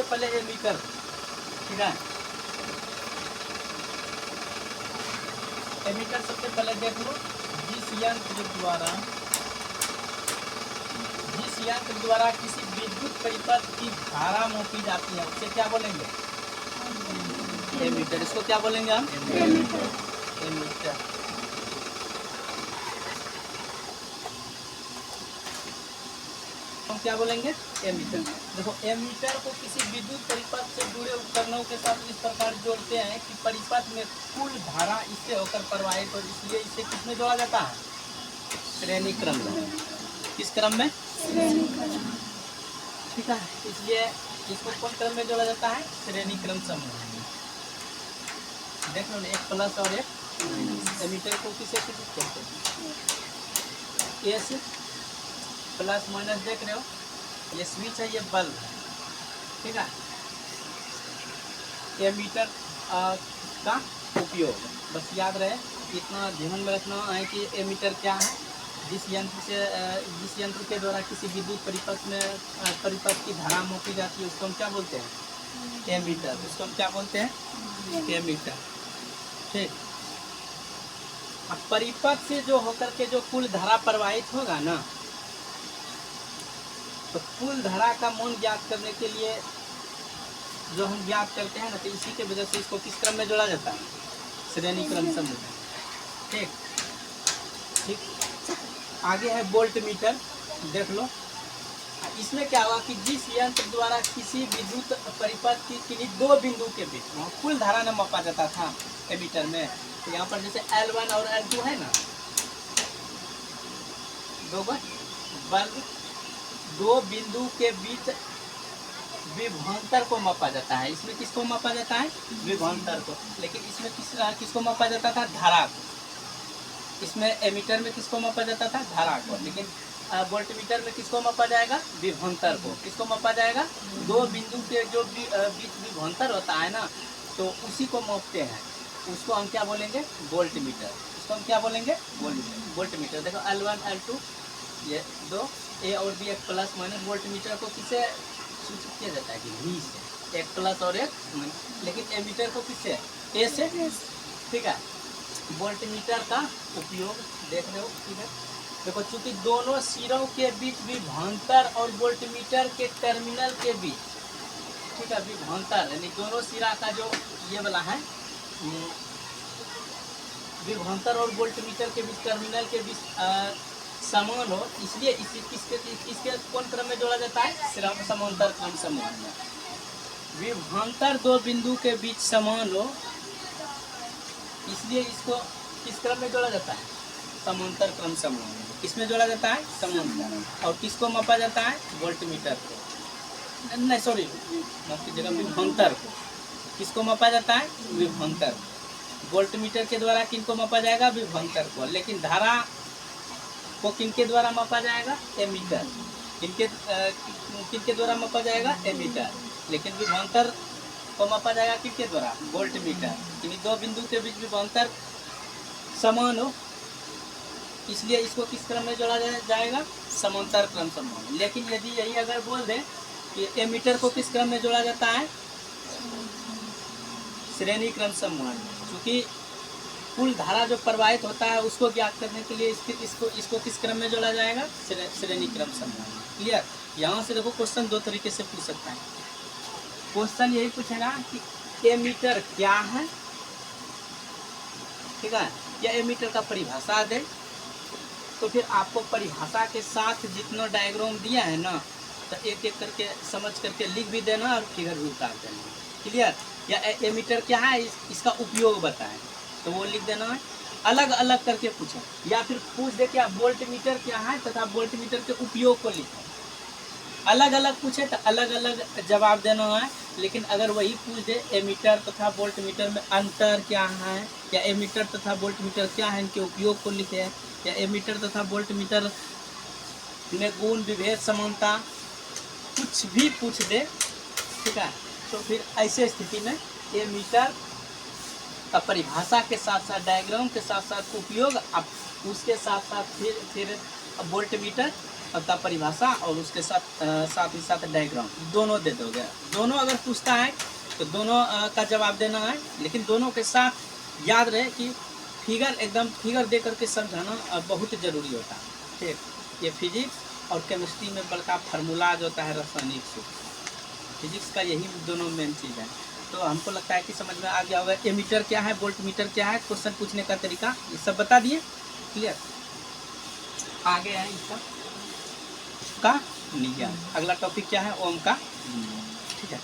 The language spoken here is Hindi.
पहले एमीटर, ठीक है, एमीटर सबसे पहले देख लो, जिस यंत्र द्वारा किसी विद्युत परिपथ की धारा मापी जाती है उसे क्या बोलेंगे? एमीटर। इसको क्या बोलेंगे हम? एमीटर। हम क्या बोलेंगे? एमीटर। देखो, एमीटर को किसी विद्युत परिपथ से जुड़े उपकरणों के साथ इस प्रकार जोड़ते हैं कि परिपथ में कुल धारा इससे होकर प्रवाहित हो, इसलिए इसे किसमें जोड़ा जाता है? श्रेणी क्रम में। किस क्रम में? ठीक है, इसलिए इसको कौन क्रम में जोड़ा जाता है? श्रेणी क्रम समूह। देख लो, एक प्लस और एक माइनस। एमीटर को किसे कहते हैं? एस प्लस माइनस, देख रहे हो, ये स्विच है, ये बल्ब है, ठीक है। एमीटर का उपयोग बस याद रहे, इतना ध्यान में रखना है कि एमीटर क्या है। जिस यंत्र के द्वारा किसी विद्युत परिपथ की धारा मापी जाती है उसको हम क्या बोलते हैं? एमीटर। उसको हम क्या बोलते हैं? एमीटर। ठीक। अब परिपथ से जो होकर के जो कुल धारा प्रवाहित होगा ना, तो कुल धारा का मान ज्ञात करने के लिए जो हम ज्ञात करते हैं ना, तो इसी के वजह से इसको किस क्रम में जोड़ा जाता है? श्रेणी क्रम समूह। ठीक ठीक। आगे है वोल्ट मीटर, देख लो। इसमें क्या हुआ कि जिस यंत्र द्वारा किसी विद्युत परिपथ की किन्हीं दो बिंदु के बीच कुल धारा न मापा जाता था एमीटर में, तो यहाँ पर जैसे L1 और L2 है ना, दो बल्ब, दो बिंदु के बीच विभवांतर को मापा जाता है। इसमें किसको मापा जाता है? विभवांतर को। लेकिन इसमें किसको मापा जाता था? धारा को। इसमें एमीटर में किसको मापा जाता था? धारा को। लेकिन वोल्टमीटर में किसको मापा जाएगा? विभवांतर को। किसको मापा जाएगा? दो बिंदु के जो बीच विभवांतर होता है ना, तो उसी को मापते हैं। उसको हम क्या बोलेंगे? वोल्टमीटर। उसको हम क्या बोलेंगे? वोल्टमीटर। देखो, L1 L2 ये दो, ए और बी, एक प्लस माइनस। वोल्टमीटर को किससे सूचित किया जाता है? कि V से, एक प्लस और एक माइनस। लेकिन एमीटर को किससे? ए से। ठीक है। वोल्टमीटर का उपयोग देख रहे हो, ठीक है। देखो, चूंकि दोनों सिरों के बीच विभवांतर और वोल्टमीटर के टर्मिनल के बीच, ठीक है, विभवांतर यानी दोनों सिरा का जो ये वाला है विभवांतर और वोल्टमीटर के बीच, टर्मिनल के बीच समान हो, इसलिए किसके कौन क्रम में जोड़ा जाता है? समांतर क्रम समूह में। विभवांतर दो बिंदु के बीच समान हो, इसलिए इसको किस क्रम में जोड़ा जाता है? समांतर क्रम समूह में। किसमें जोड़ा जाता है? समांतर। और किसको मापा जाता है? वोल्टमीटर को, नहीं सॉरी, जगह विभवांतर को। किसको मापा जाता है? विभवांतर। वोल्टमीटर के द्वारा किनको मापा जाएगा? विभवांतर को। लेकिन धारा को किनके द्वारा मापा जाएगा? एमीटर। किनके द्वारा मापा जाएगा? एमीटर। लेकिन विभवांतर को मापा जाएगा किसके द्वारा? वोल्टमीटर। यानी दो बिंदु के बीच विभवांतर समान हो, इसलिए इसको किस क्रम में जोड़ा जाएगा? समांतर क्रम समूह में। लेकिन यदि यही अगर बोल दें कि एमीटर को किस क्रम में जोड़ा जाता है? श्रेणी क्रम समूह में। क्योंकि कुल धारा जो प्रवाहित होता है उसको ज्ञात करने के लिए इसको किस क्रम में जोड़ा जाएगा? श्रेणी क्रम समूह में। क्लियर? यहाँ से देखो, क्वेश्चन दो तरीके से पूछ सकता है। क्वेश्चन यही पूछेगा कि एमीटर क्या है, ठीक है, या एमीटर का परिभाषा दे, तो फिर आपको परिभाषा के साथ जितना डायग्राम दिया है ना, तो एक एक करके समझ करके लिख भी देना और फिगर भी उतार देना। क्लियर? या एमीटर क्या है, इसका उपयोग बताएं, तो वो लिख देना है। अलग अलग करके पूछे, या फिर पूछ दे कि वोल्टमीटर क्या है तथा वोल्टमीटर के उपयोग को लिखें। अलग अलग पूछे तो अलग अलग जवाब देना है। लेकिन अगर वही पूछ दे एमीटर तथा वोल्टमीटर में अंतर क्या है, या एमीटर तथा वोल्टमीटर क्या है, इनके उपयोग को लिखे, या एमीटर तथा वोल्टमीटर में गुण, विभेद, समानता, कुछ भी पूछ दे, ठीक है, तो फिर ऐसे स्थिति में एमीटर का परिभाषा के साथ साथ, डायग्राम के साथ साथ उपयोग, अब उसके साथ साथ फिर वोल्टमीटर का परिभाषा और उसके साथ ही साथ डायग्राम दोनों दे दोगे। दोनों अगर पूछता है तो दोनों का जवाब देना है, लेकिन दोनों के साथ याद रहे कि एकदम फिगर दे करके समझाना बहुत ज़रूरी होता है। ठीक, ये फिजिक्स और केमिस्ट्री में बड़का फार्मूलाज होता है, रासायनिक सूत्र। फिजिक्स का यही दोनों मेन चीज़ है। तो हमको लगता है कि समझ में आ गया होगा। एमीटर क्या है, वोल्ट मीटर क्या है, क्वेश्चन पूछने का तरीका, ये सब बता दिए। क्लियर, आगे है इसका का नियम। अगला टॉपिक क्या है, ओम का। ठीक है।